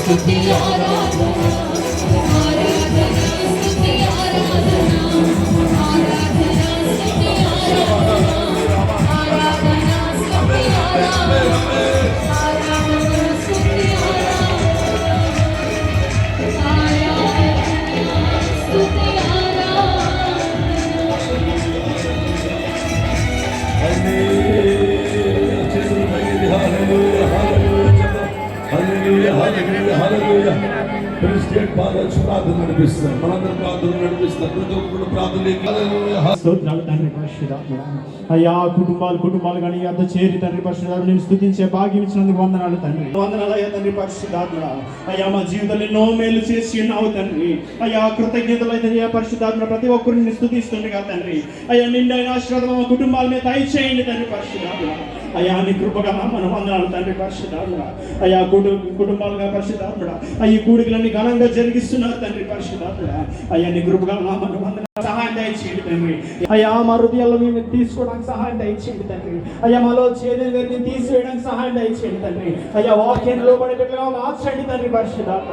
స్తుతి ఆరాధన ఆరాధన స్తుతి ఆరాధన ఆరాధన స్తుతి ఆరాధన ఆరాధన స్తుతి ఆరాధన ఆరాధన స్తుతి క్రిస్టియన్ ఫాదర్స్ ప్రార్థన నడిపిస్తారు, మనందరం ప్రార్థన నడిపిస్తారు. ప్రతి ఒక్కరు ప్రార్థన స్తోత్రాలు తండ్రి పరిశుద్ధాత్మ. అయ్యా కుటుంబాలు కానీ అంత చేరి తండ్రి పరిశుద్ధాత్మ నేను స్తుతించే భాగ్యం ఇచ్చినందుకు వందనాలు తండ్రి. వందనాలు అయ్యా తండ్రి పరిశుద్ధాత్మ. అయ్యా మా జీవితంలో ఎన్నో మేలు చేసి ఉన్నావు తండ్రి. అయ్యా కృతజ్ఞతలు అయితే పరిశుద్ధాత్మ ప్రతి ఒక్కరిని స్తుతిస్తుండగా తండ్రి. అయ్యా నిండైన ఆశీర్వాదం మా కుటుంబాల మీద దయచేయండి తండ్రి పరిశుద్ధాత్మ. అయ్యా నీ కృపగా మనం వందనాలు తండ్రి పరిశుద్ధాత్మ. అయ్యా కుటుంబాలుగా పరిశుద్ధాత్మ అయ్యి కూడికలన్నీ ఘనంగా జరిగిస్తున్నారు తండ్రి పరిశుద్ధాత్మ. అయ్యా నీ కృపగా మనం వందనాలు సహాయం దయచేయండి తండ్రి. అయ్యా మా హృదయాల్లో మేము తీసుకోవడానికి సహాయం దయచేయండి తండ్రి. అయ్యా మాలో చేదుని వేరుని తీసివేయడానికి సహాయం దయచేయండి తండ్రి. అయ్యా వాక్యం లోబడేటట్లుగా మార్చండి తండ్రి పరిశుద్ధాత్మ.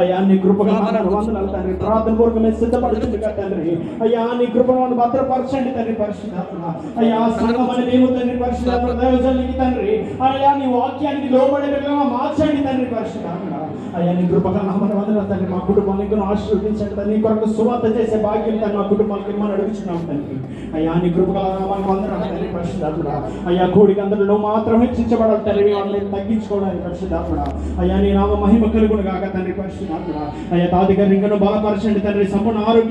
అయ్యా నీ కృపగా మనం వందనాలు తండ్రి. ప్రార్థన పూర్వక మేము సిద్ధపడుతుండగా తండ్రి. అయ్యా నీ కృపను భద్రపరచండి తండ్రి పరిశుద్ధాత్మ. అయ్యా సంఘం అని మేము తండ్రి పరిశుద్ధాత్మ దైవజనులకి తండ్రి. అయ్యా నీ వాక్యానికి లోబడేటట్లుగా మార్చండి తండ్రి పరిశుద్ధాత్మ. అయ్యా నీ కృపగా మనం వందనాలు తండ్రి. మా కుటుంబానికి ఆశీర్వదించండి తండ్రి. నీ కొరకు సువార్త చేసే భాగ్యం తండ్రి మా కుటుంబాలకి మనం అడుగుతున్నాం తండ్రి. అయ్యా నీ కృపగా మనం వందనాలు తండ్రి పరిశుద్ధాత్మ. అయ్యా కోడికి అందరిలో మాత్రం హెచ్చించబడాలి తండ్రి, వాళ్ళని తగ్గించుకోవడానికి పరిశుద్ధాత్మ. అయ్యా నీ నామ మహిమ కలుగును గాక తండ్రి పరిశుద్ధాత్మ. అయ్యా తాదిగా రింగను బలపరచండి తండ్రి. సంపూర్ణ ఆరోగ్యం